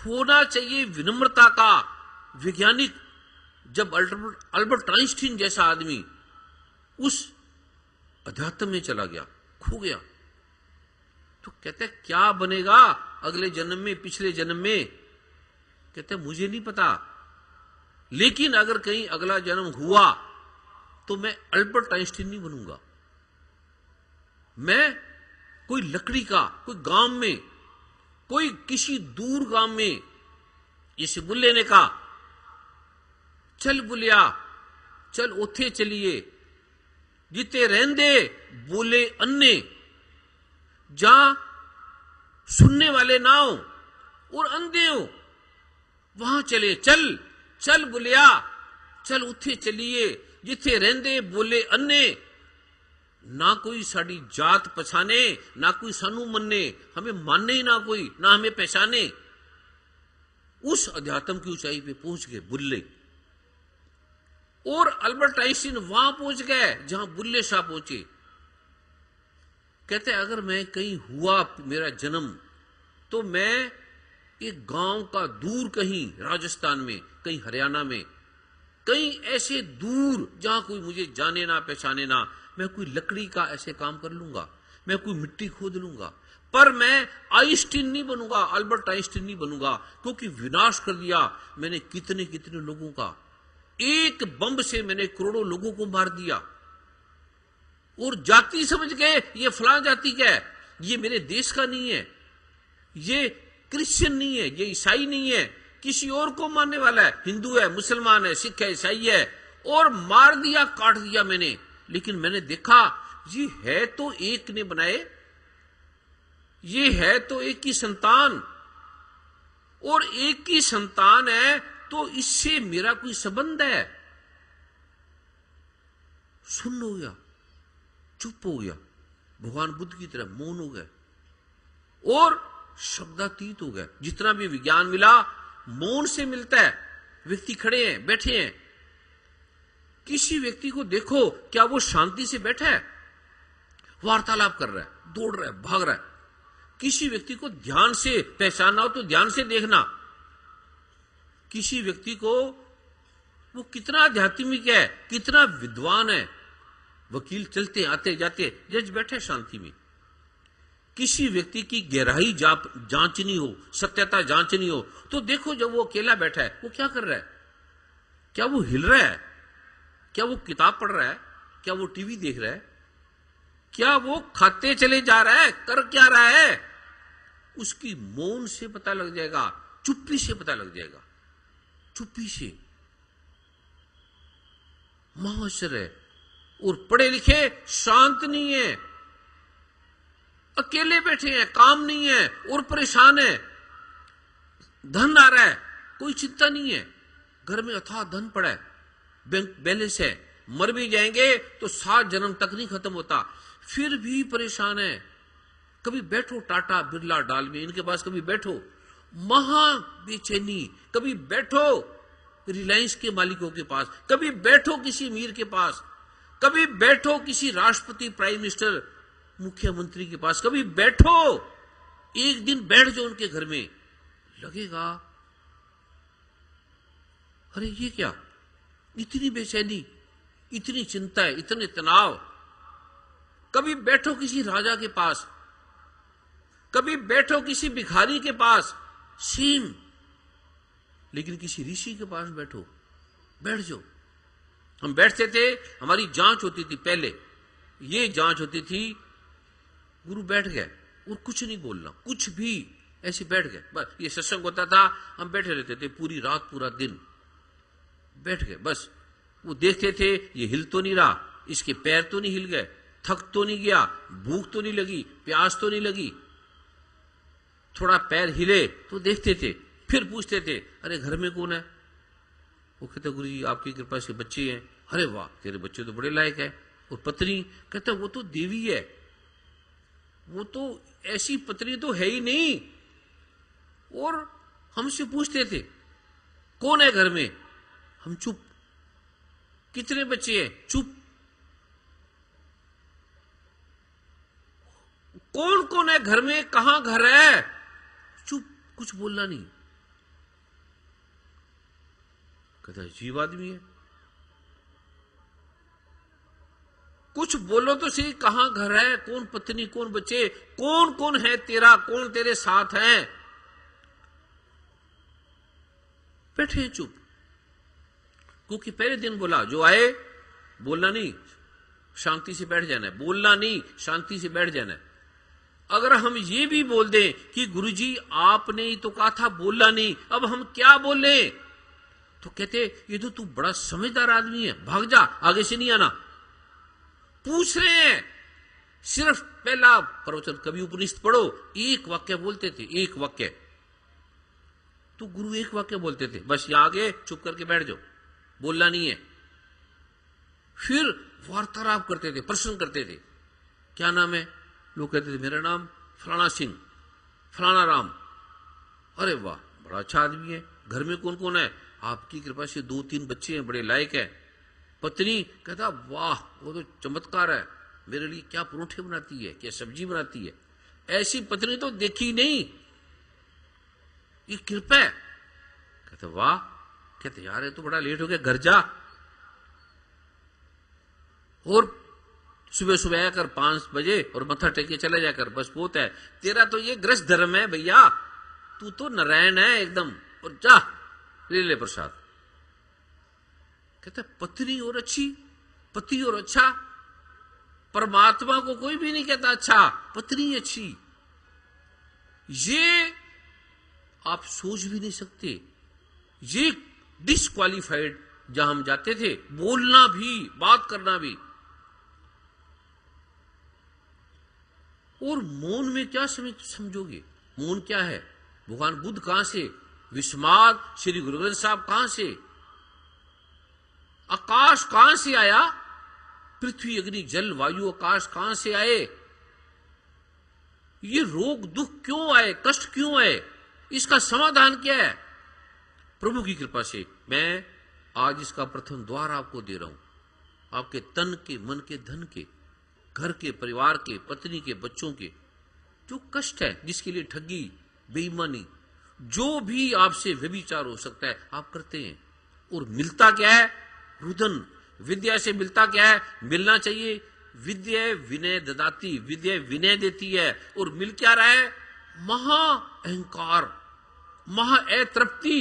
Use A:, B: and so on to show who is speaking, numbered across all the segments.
A: होना चाहिए विनम्रता का वैज्ञानिक। जब अल्बर्ट आइंस्टीन जैसा आदमी उस अध्यात्म में चला गया, खो गया, तो कहते क्या बनेगा अगले जन्म में, पिछले जन्म में? कहते मुझे नहीं पता, लेकिन अगर कहीं अगला जन्म हुआ तो मैं अल्बर्ट आइंस्टीन नहीं बनूंगा। मैं कोई लकड़ी का, कोई गांव में, कोई किसी दूर गांव में, जैसे बुल्ले ने कहा, चल बुलिया चल उथे चलिए, जिते रहंदे बोले अन्ने, जहां सुनने वाले ना हो और अंधे हो वहां चले। चल चल बुलिया चल उथे चलिए, जिथे रहंदे बोले अन्ने। ना कोई साड़ी जात पछाने, ना कोई सानू मन्ने, हमें माने ही ना कोई, ना हमें पहचाने। उस अध्यात्म की ऊंचाई पे पहुंच गए बुल्ले, और अल्बर्ट आइंस्टीन वहां पहुंच गए जहां बुल्ले शाह पहुंचे। कहते अगर मैं कहीं हुआ मेरा जन्म, तो मैं एक गांव का दूर कहीं राजस्थान में, कहीं हरियाणा में, कहीं ऐसे दूर जहां कोई मुझे जाने ना पहचाने ना, मैं कोई लकड़ी का ऐसे काम कर लूंगा, मैं कोई मिट्टी खोद लूंगा, पर मैं आइंस्टीन नहीं बनूंगा, अल्बर्ट आइंस्टीन नहीं बनूंगा, क्योंकि विनाश कर दिया मैंने कितने कितने लोगों का। एक बम से मैंने करोड़ों लोगों को मार दिया, और जाति समझ गए ये फलां जाति का है, ये मेरे देश का नहीं है, ये क्रिश्चियन नहीं है, ये ईसाई नहीं है, किसी और को मानने वाला है, हिंदू है, मुसलमान है, सिख है, ईसाई है, और मार दिया, काट दिया मैंने। लेकिन मैंने देखा ये है तो एक ने बनाए, ये है तो एक की संतान, और एक की संतान है तो इससे मेरा कोई संबंध है। सुन्न हो गया, चुप हो गया, भगवान बुद्ध की तरह मौन हो गए और शब्दातीत हो गए। जितना भी विज्ञान मिला मौन से मिलता है। व्यक्ति खड़े हैं, बैठे हैं, किसी व्यक्ति को देखो, क्या वो शांति से बैठा है? वार्तालाप कर रहा है, दौड़ रहा है, भाग रहा है। किसी व्यक्ति को ध्यान से पहचानना हो तो ध्यान से देखना, किसी व्यक्ति को वो कितना आध्यात्मिक है, कितना विद्वान है। वकील चलते आते जाते, जज बैठे शांति में। किसी व्यक्ति की गहराई जांचनी हो, सत्यता जांचनी हो, तो देखो जब वो अकेला बैठा है वो क्या कर रहा है? क्या वो हिल रहा है? क्या वो किताब पढ़ रहा है? क्या वो टीवी देख रहा है? क्या वो खाते चले जा रहा है? कर क्या रहा है? उसकी मौन से पता लग जाएगा, चुप्पी से पता लग जाएगा, चुप्पी से। महाशर है। और पढ़े लिखे शांत नहीं है, अकेले बैठे हैं, काम नहीं है और परेशान है। धन आ रहा है, कोई चिंता नहीं है, घर में अथाह धन पड़ा है, बैंक बैलेंस है, मर भी जाएंगे तो 7 जन्म तक नहीं खत्म होता, फिर भी परेशान है। कभी बैठो टाटा बिरला डालमी इनके पास, कभी बैठो महा बेचैनी, कभी बैठो रिलायंस के मालिकों के पास, कभी बैठो किसी अमीर के पास, कभी बैठो किसी राष्ट्रपति, प्राइम मिनिस्टर, मुख्यमंत्री के पास, कभी बैठो, एक दिन बैठ जाओ उनके घर में, लगेगा अरे ये क्या, इतनी बेचैनी, इतनी चिंता है, इतने तनाव। कभी बैठो किसी राजा के पास, कभी बैठो किसी भिखारी के पास, सेम। लेकिन किसी ऋषि के पास बैठो, बैठ जाओ। हम बैठते थे, हमारी जांच होती थी, पहले ये जांच होती थी, गुरु बैठ गए और कुछ नहीं बोलना, कुछ भी, ऐसे बैठ गए बस। ये सत्संग होता था, हम बैठे रहते थे पूरी रात, पूरा दिन बैठ गए बस। वो देखते थे ये हिल तो नहीं रहा, इसके पैर तो नहीं हिल गए, थक तो नहीं गया, भूख तो नहीं लगी, प्यास तो नहीं लगी। थोड़ा पैर हिले तो देखते थे, फिर पूछते थे अरे घर में कौन है? वो कहते गुरु जी आपकी कृपा से बच्चे हैं। अरे वाह, तेरे बच्चे तो बड़े लायक है। और पत्नी? कहते वो तो देवी है, वो तो ऐसी पत्नी तो है ही नहीं। और हमसे पूछते थे कौन है घर में? हम चुप। कितने बच्चे हैं? चुप। कौन कौन है घर में, कहां घर है? चुप, कुछ बोलना नहीं। कहता अजीब आदमी है, कुछ बोलो तो सही, कहां घर है, कौन पत्नी, कौन बच्चे, कौन कौन है तेरा, कौन तेरे साथ है। बैठे चुप, क्योंकि पहले दिन बोला जो आए बोलना नहीं, शांति से बैठ जाना है, बोलना नहीं, शांति से बैठ जाना है। अगर हम ये भी बोल दें कि गुरुजी आपने ही तो कहा था बोलना नहीं, अब हम क्या बोले, तो कहते ये तो तू बड़ा समझदार आदमी है, भाग जा, आगे से नहीं आना। पूछ रहे हैं, सिर्फ पहला प्रवचन कभी उपनिषद पढ़ो, एक वाक्य बोलते थे, एक वाक्य, तो गुरु एक वाक्य बोलते थे, बस यहां आगे चुप करके बैठ जाओ, बोलना नहीं है। फिर वार्तालाप करते थे, प्रश्न करते थे, क्या नाम है, लोग कहते थे मेरा नाम फलाना सिंह, फलाना राम। अरे वाह बड़ा अच्छा आदमी है, घर में कौन कौन है, आपकी कृपा से 2-3 बच्चे हैं, बड़े लायक है। पत्नी कहता वाह वो तो चमत्कार है, मेरे लिए क्या परोठे बनाती है, क्या सब्जी बनाती है, ऐसी पत्नी तो देखी नहीं, ये कृपा है। कहते वाह, कहते यार ये तो बड़ा लेट हो गया, घर जा, और सुबह सुबह आकर 5 बजे और मत्था टेके चले जाकर, बस बहुत है, तेरा तो ये गृहस्थ धर्म है भैया, तू तो नारायण है एकदम, और जा ले प्रसाद। कहता पत्नी और अच्छी, पति और अच्छा, परमात्मा को कोई भी नहीं कहता अच्छा, पत्नी अच्छी, ये आप सोच भी नहीं सकते। ये डिस्क्वालिफाइड जहां हम जाते थे, बोलना भी, बात करना भी। और मौन में क्या समझोगे, मौन क्या है, भगवान बुद्ध कहां से, विस्माद श्री गुरु ग्रंथ साहब कहां से, आकाश कहां से आया, पृथ्वी अग्नि जल वायु आकाश कहां से आए, ये रोग दुख क्यों आए, कष्ट क्यों आए, इसका समाधान क्या है। प्रभु की कृपा से मैं आज इसका प्रथम द्वार आपको दे रहा हूं, आपके तन के, मन के, धन के, घर के, परिवार के, पत्नी के, बच्चों के जो कष्ट है, जिसके लिए ठगी, बेईमानी, जो भी आपसे व्यभिचार हो सकता है आप करते हैं। और मिलता क्या है, रुदन, विद्या से मिलता क्या है, मिलना चाहिए, विद्या विनय ददाती, विद्या विनय देती है, और मिल क्या रहा है, महा अहंकार, महा अतृप्ति।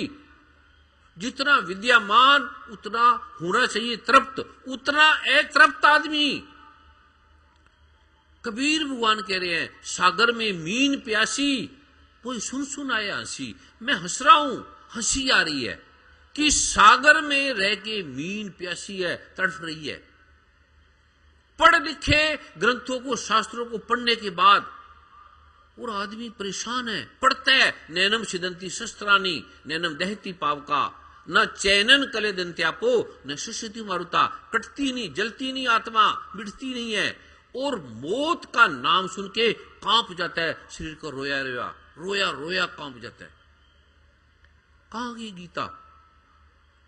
A: जितना विद्यामान उतना होना चाहिए तृप्त, उतना अतृप्त आदमी। कबीर भगवान कह रहे हैं, सागर में मीन प्यासी, कोई सुन सुन आया हंसी। मैं हंस रहा हूं, हंसी आ रही है कि सागर में रह के मीन प्यासी है, तड़फ रही है। पढ़ लिखे ग्रंथों को, शास्त्रों को पढ़ने के बाद और आदमी परेशान है, पढ़ता है, नैनम सिदंती शस्त्रानी नैनम दहती पावका, न चैनन कले दंत्यापो न शिष्यति मारुता, कटती नहीं, जलती नहीं आत्मा, मिटती नहीं है। और मौत का नाम सुन के कांप जाता है शरीर को, रोया रोया रोया रोया कांप जाता है। कहां गई गीता,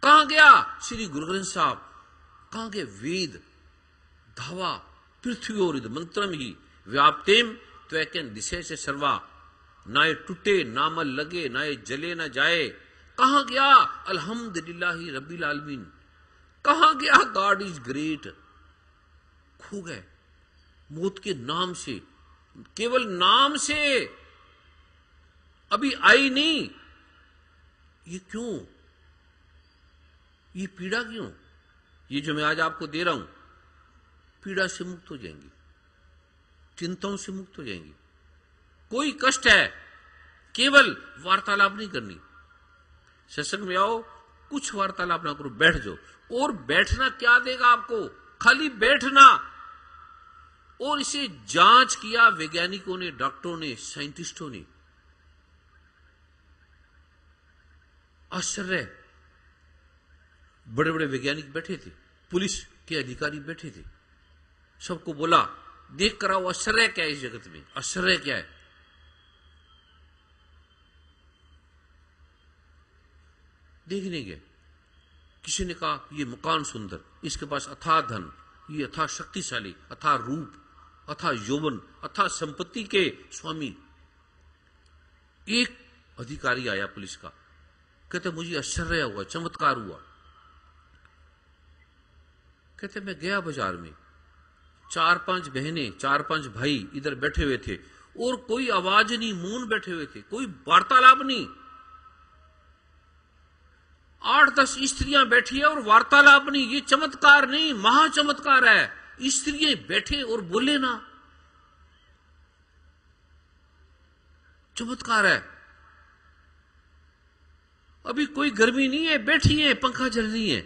A: कहां गया श्री गुरु ग्रंथ साहब, कहां गए वेद, धावा पृथ्वी और मंत्रम ही व्याप्तेम त्वैकन दिशे से सर्वा, ना ये टूटे ना मल लगे, ना ये जले ना जाए। कहां गया अल्हम्दुलिल्लाह रब्बिल आलमीन, कहां गया गॉड इज ग्रेट, खो गए मौत के नाम से, केवल नाम से, अभी आई नहीं। ये क्यों, ये पीड़ा क्यों, ये जो मैं आज आपको दे रहा हूं, पीड़ा से मुक्त हो जाएंगी, चिंताओं से मुक्त हो जाएंगी। कोई कष्ट है, केवल वार्तालाप नहीं करनी, सत्संग में आओ, कुछ वार्तालाप ना करो, बैठ जाओ। और बैठना क्या देगा आपको, खाली बैठना। और इसे जांच किया वैज्ञानिकों ने, डॉक्टरों ने, साइंटिस्टों ने, आश्चर्य, बड़े बड़े वैज्ञानिक बैठे थे, पुलिस के अधिकारी बैठे थे, सबको बोला देख कर आओ आश्चर्य क्या है इस जगत में, आश्चर्य क्या है। देखने गए, किसी ने कहा ये मकान सुंदर, इसके पास अथाह धन, ये अथाह शक्तिशाली, अथाह रूप, अथाह यौवन, अथाह संपत्ति के स्वामी। एक अधिकारी आया पुलिस का, कहते मुझे आश्चर्य हुआ, चमत्कार हुआ, कहते मैं गया बाजार में, 4-5 बहनें 4-5 भाई इधर बैठे हुए थे और कोई आवाज नहीं, मौन बैठे हुए थे, कोई वार्तालाप नहीं। 8-10 स्त्रियां बैठी है और वार्तालाप नहीं। ये चमत्कार नहीं, महाचमत्कार है। स्त्रियां बैठे और बोले ना, चमत्कार है। अभी कोई गर्मी नहीं है, बैठी है, पंखा चल रही है,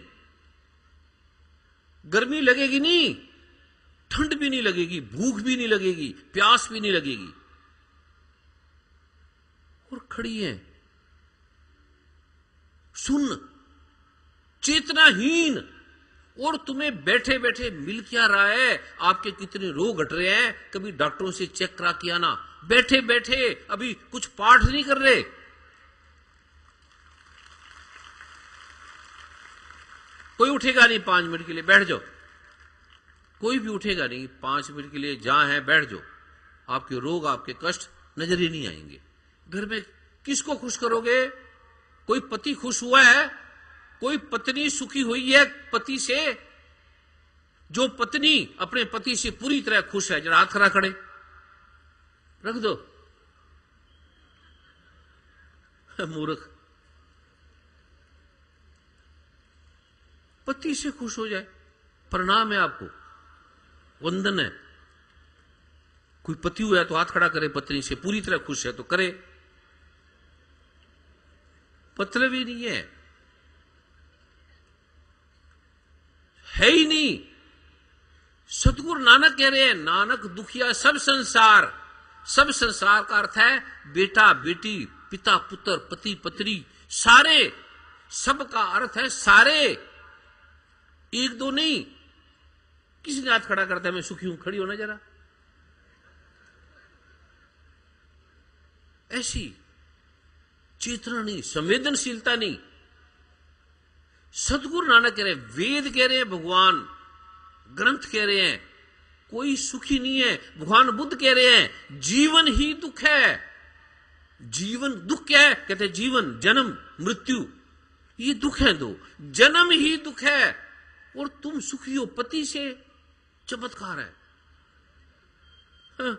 A: गर्मी लगेगी नहीं, ठंड भी नहीं लगेगी, भूख भी नहीं लगेगी, प्यास भी नहीं लगेगी, और खड़ी है सुन, चेतनाहीन। और तुम्हें बैठे बैठे मिल क्या रहा है, आपके कितने रोग घट रहे हैं, कभी डॉक्टरों से चेक करा किया ना? बैठे बैठे अभी कुछ पाठ नहीं कर रहे। कोई उठेगा नहीं 5 मिनट के लिए, बैठ जाओ। कोई भी उठेगा नहीं 5 मिनट के लिए, जहां है बैठ जाओ। आपके रोग, आपके कष्ट नजर ही नहीं आएंगे। घर में किसको खुश करोगे? कोई पति खुश हुआ है? कोई पत्नी सुखी हुई है पति से? जो पत्नी अपने पति से पूरी तरह खुश है, जरा हाथ खड़ा खड़े रख दो। मूर्ख, पति से खुश हो जाए, प्रणाम है आपको, वंदन है। कोई पति हुआ है तो हाथ खड़ा करे, पत्नी से पूरी तरह खुश है तो करे। मतलब ही नहीं है ही नहीं। सतगुरु नानक कह रहे हैं, नानक दुखिया सब संसार। सब संसार का अर्थ है बेटा बेटी, पिता पुत्र, पति पत्नी, सारे। सब का अर्थ है सारे, एक दो नहीं। किसी ने हाथ खड़ा करता है मैं सुखी हूं, खड़ी हो ना जरा। ऐसी चेतना नहीं, संवेदनशीलता नहीं। सतगुरु नानक कह रहे हैं, वेद कह रहे हैं, भगवान ग्रंथ कह रहे हैं, कोई सुखी नहीं है। भगवान बुद्ध कह रहे हैं जीवन ही दुख है। जीवन दुख क्या है? कहते हैं जीवन, जन्म मृत्यु, ये दुख है दो। जन्म ही दुख है और तुम सुखी हो पति से, चमत्कार है। हाँ।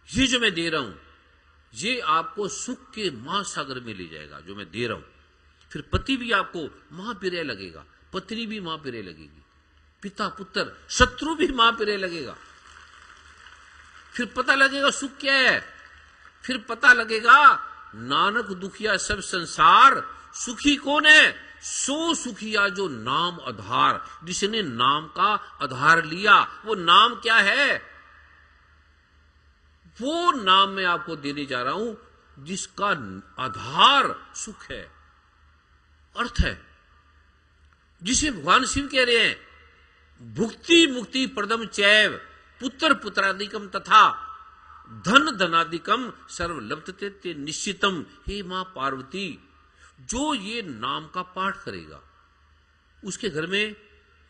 A: ये जो मैं दे रहा हूं, ये आपको सुख के महासागर में ले जाएगा, जो मैं दे रहा हूं। फिर पति भी आपको महाप्रिय लगेगा, पत्नी भी महाप्रिय लगेगी, पिता पुत्र शत्रु भी महाप्रिय लगेगा। फिर पता लगेगा सुख क्या है। फिर पता लगेगा नानक दुखिया सब संसार, सुखी कौन है? सो सुखिया जो नाम आधार, जिसने नाम का आधार लिया। वो नाम क्या है? वो नाम मैं आपको देने जा रहा हूं जिसका आधार सुख है, अर्थ है, जिसे भगवान शिव कह रहे हैं भुक्ति मुक्ति प्रदम चैव पुत्र पुत्रादिकम तथा धन धनादिकम सर्व लब्धते निश्चितम। हे मां पार्वती, जो ये नाम का पाठ करेगा उसके घर में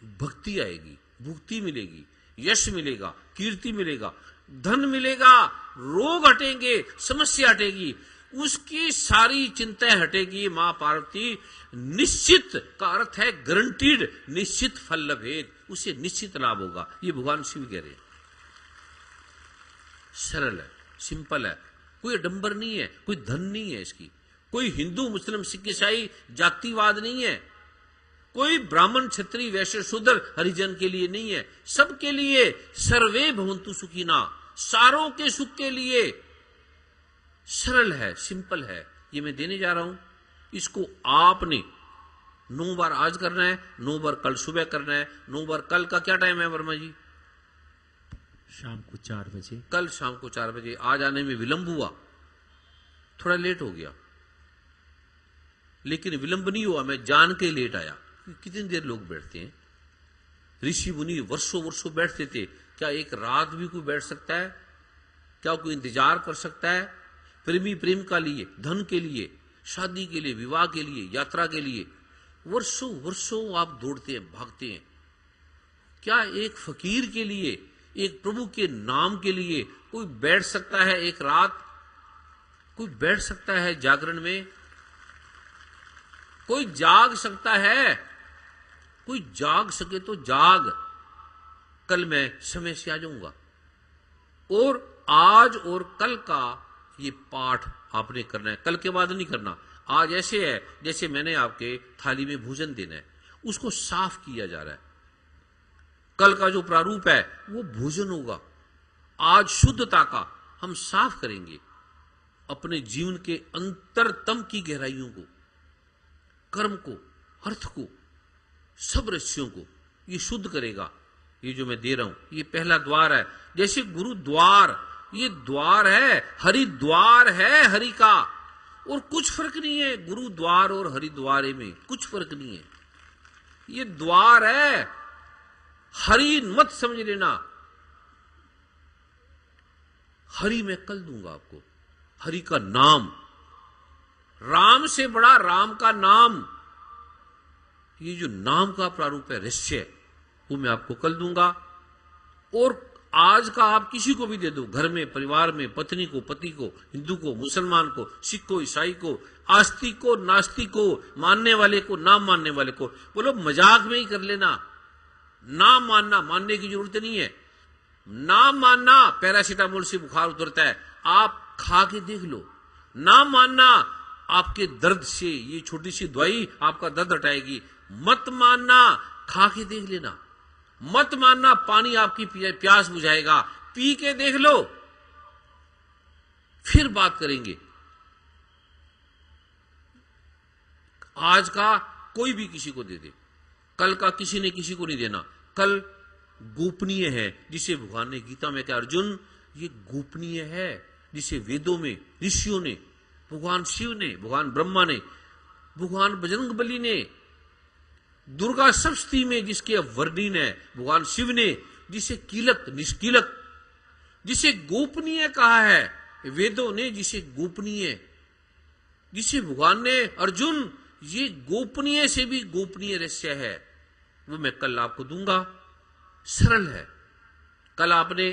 A: भक्ति आएगी, भुक्ति मिलेगी, यश मिलेगा, कीर्ति मिलेगा, धन मिलेगा, रोग हटेंगे, समस्या हटेगी, उसकी सारी चिंताएं हटेगी। मां पार्वती निश्चित का अर्थ है गारंटीड, निश्चित फल लभेद, उसे निश्चित लाभ होगा। ये भगवान शिव कह रहे हैं। सरल है, सिंपल है, कोई अडंबर नहीं है, कोई धन नहीं है इसकी, कोई हिंदू मुस्लिम सिख ईसाई जातिवाद नहीं है, कोई ब्राह्मण क्षत्रिय वैश्य शूद्र हरिजन के लिए नहीं है, सबके लिए। सर्वे भवन्तु सुखिना, सारों के सुख के लिए। सरल है, सिंपल है, ये मैं देने जा रहा हूं। इसको आपने 9 बार आज करना है, 9 बार कल सुबह करना है, 9 बार कल का क्या टाइम है वर्मा जी?
B: शाम को 4 बजे।
A: कल शाम को 4 बजे। आज आने में विलंब हुआ, थोड़ा लेट हो गया, लेकिन विलंब नहीं हुआ, मैं जान के लेट आया। कितनी देर लोग बैठते हैं? ऋषि मुनि वर्षों वर्षों बैठते थे, क्या एक रात भी कोई बैठ सकता है? क्या कोई इंतजार कर सकता है? प्रेमी प्रेम का लिए, धन के लिए, शादी के लिए, विवाह के लिए, यात्रा के लिए वर्षों वर्षों आप दौड़ते हैं, भागते हैं। क्या एक फकीर के लिए, एक प्रभु के नाम के लिए कोई बैठ सकता है एक रात? कोई बैठ सकता है जागरण में? कोई जाग सकता है, कोई जाग सके तो जाग, कल मैं समय से आ जाऊंगा। और आज और कल का ये पाठ आपने करना है, कल के बाद नहीं करना। आज ऐसे है जैसे मैंने आपके थाली में भोजन देना है, उसको साफ किया जा रहा है। कल का जो प्रारूप है वो भोजन होगा। आज शुद्धता का हम साफ करेंगे, अपने जीवन के अंतरतम की गहराइयों को, कर्म को, अर्थ को, सब रहस्यों को ये शुद्ध करेगा। ये जो मैं दे रहा हूं ये पहला द्वार है। जैसे गुरुद्वार, ये द्वार है, हरिद्वार है हरि का। और कुछ फर्क नहीं है गुरुद्वार और हरिद्वारे में, कुछ फर्क नहीं है। ये द्वार है, हरि मत समझ लेना। हरि मैं कल दूंगा आपको, हरि का नाम, राम से बड़ा राम का नाम। ये जो नाम का प्रारूप है रहस्य, वो मैं आपको कल दूंगा। और आज का आप किसी को भी दे दो, घर में, परिवार में, पत्नी को, पति को, हिंदू को, मुसलमान को, सिख को, ईसाई को, आस्तिक को, नास्तिक को, मानने वाले को, ना मानने वाले को, बोलो मजाक में ही कर लेना। ना मानना, मानने की जरूरत नहीं है। ना मानना, पैरासीटामोल से बुखार उतरता है, आप खा के देख लो। ना मानना, आपके दर्द से ये छोटी सी दवाई आपका दर्द हटाएगी। मत मानना, खा के देख लेना। मत मानना, पानी आपकी प्यास बुझाएगा, पी के देख लो, फिर बात करेंगे। आज का कोई भी किसी को दे दे, कल का किसी ने किसी को नहीं देना। कल गोपनीय है, जिसे भगवान ने गीता में कहा, अर्जुन ये गोपनीय है, जिसे वेदों में ऋषियों ने, भगवान शिव ने, भगवान ब्रह्मा ने, भगवान बजरंगबली ने, दुर्गा सप्तमी में जिसके वर्णन है, भगवान शिव ने जिसे कीलक, निष्कीलक, जिसे गोपनीय कहा है, वेदों ने जिसे गोपनीय, जिसे भगवान ने, अर्जुन ये गोपनीय से भी गोपनीय रहस्य है, वो मैं कल आपको दूंगा। सरल है। कल आपने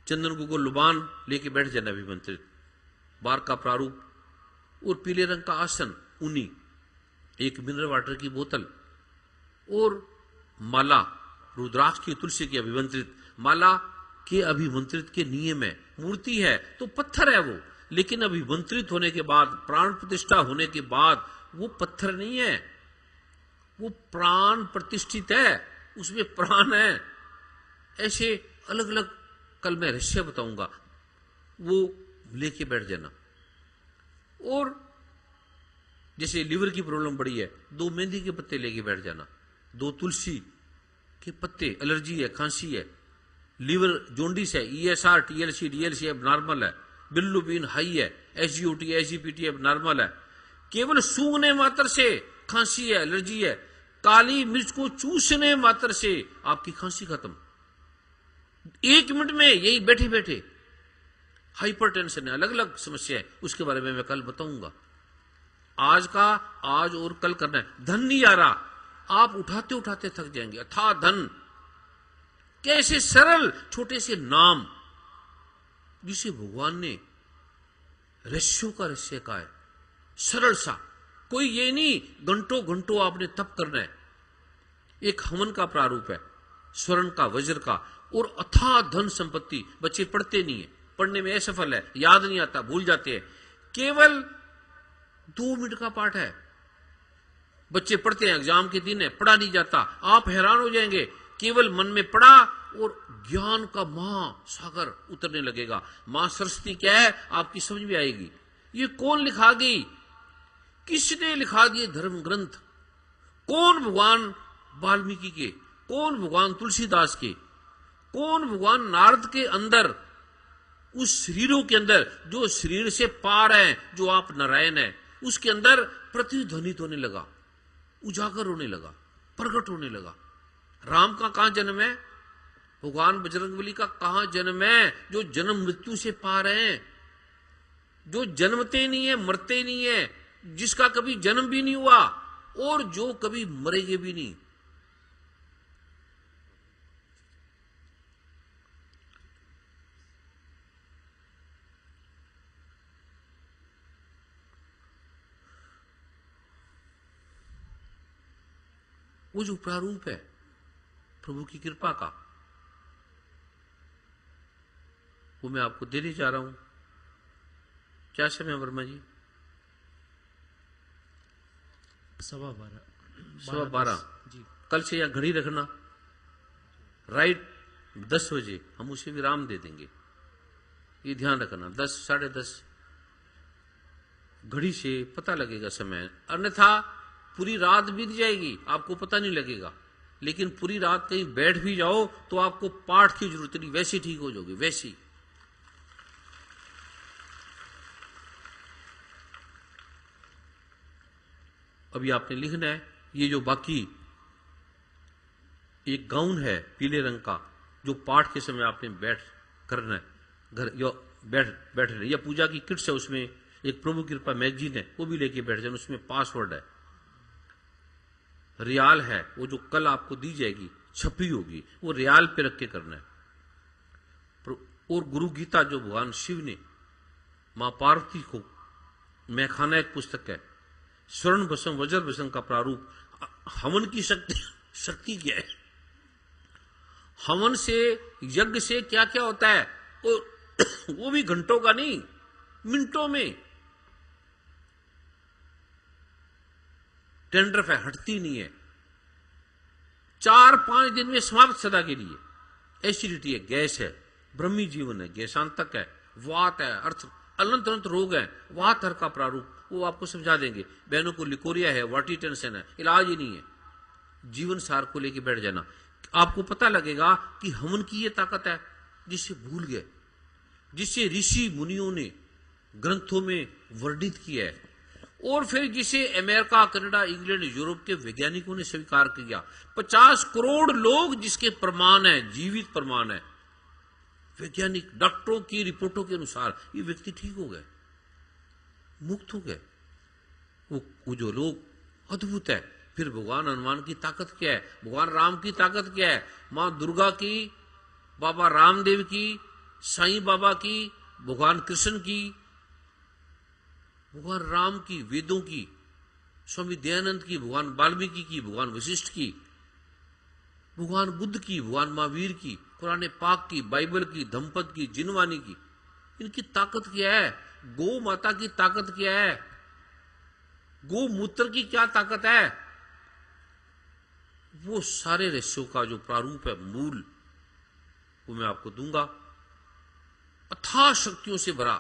A: चंदन को लुबान लेके बैठ जाना अभिमंत्रित, बार का प्रारूप और पीले रंग का आसन, ऊनी, एक मिनरल वाटर की बोतल और माला, रुद्राक्ष की, तुलसी की अभिमंत्रित माला के अभिमंत्रित के नियम है। मूर्ति है तो पत्थर है वो, लेकिन अभिमंत्रित होने के बाद, प्राण प्रतिष्ठा होने के बाद वो पत्थर नहीं है, वो प्राण प्रतिष्ठित है, उसमें प्राण है। ऐसे अलग अलग कल मैं रहस्य बताऊंगा, वो लेके बैठ जाना। और जैसे लिवर की प्रॉब्लम बड़ी है, 2 मेहंदी के पत्ते लेके बैठ जाना, 2 तुलसी के पत्ते, एलर्जी है, खांसी है, लिवर जोंडिस है, ESR, TLC, DLC अब नॉर्मल है, बिल्रुबिन हाई है, SGOT, SGPT अब नॉर्मल है। केवल सूंघने मात्र से खांसी है, एलर्जी है, काली मिर्च को चूसने मात्र से आपकी खांसी खत्म, 1 मिनट में, यही बैठे बैठे। हाइपरटेंशन है, अलग अलग समस्या है, उसके बारे में मैं कल बताऊंगा। आज का आज और कल करना है। धन नहीं आ रहा, आप उठाते उठाते थक जाएंगे। अथाह धन, कैसे सरल छोटे से नाम, जिसे भगवान ने रहस्यों का रहस्य कहा है, सरल सा। कोई ये नहीं घंटों घंटों आपने तप करना है। एक हवन का प्रारूप है, स्वर्ण का, वज्र का, और अथाह धन संपत्ति। बच्चे पढ़ते नहीं है, पढ़ने में असफल है, याद नहीं आता, भूल जाते हैं। केवल 2 मिनट का पाठ है, बच्चे पढ़ते हैं, एग्जाम के दिन है, पढ़ा नहीं जाता। आप हैरान हो जाएंगे, केवल मन में पढ़ा और ज्ञान का महासागर उतरने लगेगा। मां सरस्वती क्या है आपकी समझ में आएगी। ये कौन लिखा गई, किसने लिखा दिए धर्म ग्रंथ, कौन भगवान वाल्मीकि के, कौन भगवान तुलसीदास के, कौन भगवान नारद के अंदर, उस शरीरों के अंदर जो शरीर से पार है, जो आप नारायण है, उसके अंदर प्रतिध्वनित होने लगा, उजागर होने लगा, प्रकट होने लगा। राम का कहां जन्म है, भगवान बजरंगबली का कहां जन्म है, जो जन्म मृत्यु से पार है, जो जन्मते नहीं है, मरते नहीं है, जिसका कभी जन्म भी नहीं हुआ और जो कभी मरेंगे भी नहीं। वो जो प्रारूप है प्रभु की कृपा का, वो मैं आपको देने जा रहा हूं। क्या समय वर्मा जी? 12:15
B: जी।
A: कल से यहाँ घड़ी रखना, राइट 10 बजे हम उसे विराम दे देंगे, ये ध्यान रखना। 10 साढ़े 10 घड़ी से पता लगेगा समय, अन्यथा पूरी रात बीत जाएगी, आपको पता नहीं लगेगा। लेकिन पूरी रात कहीं बैठ भी जाओ तो आपको पाठ की जरूरत नहीं, वैसे ठीक हो जाओगे, वैसी। अभी आपने लिखना है, ये जो बाकी एक गाउन है पीले रंग का, जो पाठ के समय आपने बैठ करना है, घर या बैठ रहे, या पूजा की किट्स है, उसमें एक प्रभु कृपा मैगजीन है, वो भी लेके बैठ जाए, उसमें पासवर्ड है, रियाल है, वो जो कल आपको दी जाएगी छपी होगी, वो रियाल पे रख के करना है। और गुरु गीता जो भगवान शिव ने मां पार्वती को मैखाना, एक पुस्तक है, स्वर्ण भस्म वज्र भस्म का प्रारूप। हवन की शक्ति क्या है? हवन से, यज्ञ से क्या क्या होता है, वो भी घंटों का नहीं, मिनटों में। टेंडर है, हटती नहीं है, 4-5 दिन में समाप्त सदा के लिए। एसिडिटी है, गैस है, ब्रह्मी जीवन है, गैसांतक है, वात है, अर्थ अनंत अनंत रोग है, वात हर का प्रारूप, वो आपको समझा देंगे। बहनों को लिकोरिया है, वाटी टेंशन है, इलाज ही नहीं है। जीवन सार को लेके बैठ जाना, आपको पता लगेगा कि हवन की ये ताकत है जिससे भूल गए, जिसे ऋषि मुनियों ने ग्रंथों में वर्णित किया है, और फिर जिसे अमेरिका, कनाडा, इंग्लैंड, यूरोप के वैज्ञानिकों ने स्वीकार किया। 50 करोड़ लोग जिसके प्रमाण है, जीवित प्रमाण है, वैज्ञानिक डॉक्टरों की रिपोर्टों के अनुसार ये व्यक्ति ठीक हो गए, मुक्त हो गए। वो जो लोग अद्भुत है। फिर भगवान हनुमान की ताकत क्या है, भगवान राम की ताकत क्या है, मां दुर्गा की, बाबा रामदेव की, साईं बाबा की, भगवान कृष्ण की, भगवान राम की, वेदों की, स्वामी दयानंद की, भगवान वाल्मीकि की, भगवान वशिष्ठ की, भगवान बुद्ध की, भगवान महावीर की, कुरान पाक की, बाइबल की, धम्पद की, जिनवानी की। इनकी ताकत क्या है? गौ माता की ताकत क्या है? गौ मूत्र की क्या ताकत है? वो सारे रहस्यों का जो प्रारूप है, मूल, वो मैं आपको दूंगा। अथाह शक्तियों से भरा,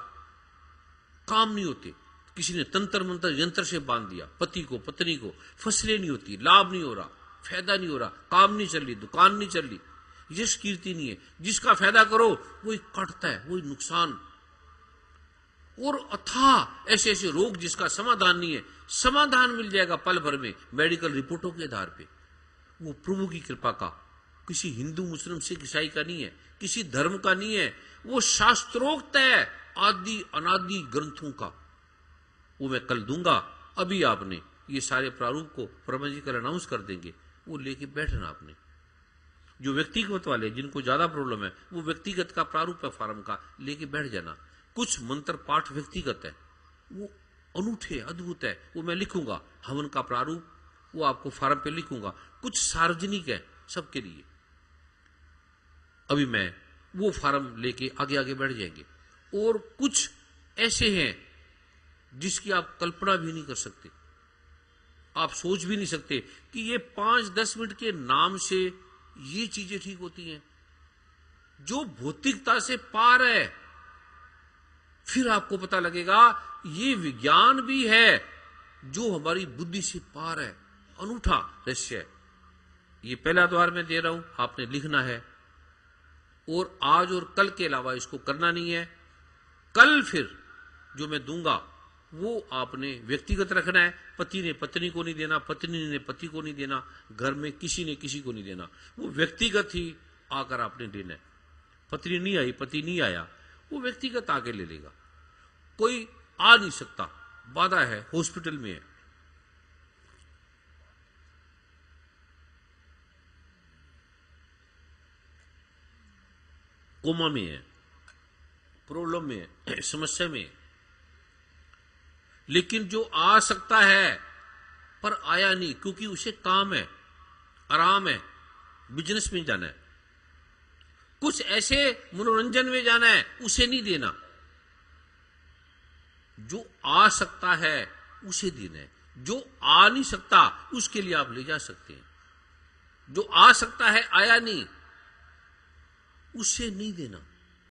A: काम नहीं होते। किसी ने तंत्र मंत्र यंत्र से बांध दिया पति को, पत्नी को, फसलें नहीं होती, लाभ नहीं हो रहा, फायदा नहीं हो रहा, काम नहीं चल रही, दुकान नहीं चल रही, यश कीर्ति नहीं है। जिसका फायदा करो वही कटता है, वही नुकसान। और अथाह ऐसे ऐसे रोग जिसका समाधान नहीं है, समाधान मिल जाएगा पल भर में, मेडिकल रिपोर्टों के आधार पे। वो प्रभु की कृपा का, किसी हिंदू, मुस्लिम, सिख, ईसाई का नहीं है, किसी धर्म का नहीं है, वो शास्त्रोक्त है, आदि अनादि ग्रंथों का। वो मैं कल दूंगा। अभी आपने ये सारे प्रारूप को वर्मा जी कल अनाउंस कर देंगे, वो लेके बैठना। आपने जो व्यक्तिगत वाले, जिनको ज्यादा प्रॉब्लम है, वो व्यक्तिगत का प्रारूप है फार्म का, लेके बैठ जाना। कुछ मंत्र पाठ व्यक्तिगत है, वो अनूठे अद्भुत है, वो मैं लिखूंगा। हवन का प्रारूप वो आपको फार्म पे लिखूंगा। कुछ सार्वजनिक है सबके लिए। अभी मैं वो फार्म लेके आगे आगे बढ़ जाएंगे। और कुछ ऐसे हैं जिसकी आप कल्पना भी नहीं कर सकते, आप सोच भी नहीं सकते कि ये 5-10 मिनट के नाम से ये चीजें ठीक होती हैं, जो भौतिकता से पार है। फिर आपको पता लगेगा ये विज्ञान भी है जो हमारी बुद्धि से पार है। अनूठा रहस्य है। ये पहला द्वार मैं दे रहा हूं, आपने लिखना है। और आज और कल के अलावा इसको करना नहीं है। कल फिर जो मैं दूंगा वो आपने व्यक्तिगत रखना है। पति ने पत्नी को नहीं देना, पत्नी ने पति को नहीं देना, घर में किसी ने किसी को नहीं देना, वो व्यक्तिगत ही आकर आपने देना है। पत्नी नहीं आई, पति नहीं आया, वो व्यक्तिगत आके ले लेगा। कोई आ नहीं सकता, बाधा है, हॉस्पिटल में है। कोमा में है, प्रॉब्लम में है, समस्या में है। लेकिन जो आ सकता है पर आया नहीं, क्योंकि उसे काम है, आराम है, बिजनेस में जाना है, कुछ ऐसे मनोरंजन में जाना है, उसे नहीं देना। जो आ सकता है उसे देना है, जो आ नहीं सकता उसके लिए आप ले जा सकते हैं। जो आ सकता है, आया नहीं, उसे नहीं देना।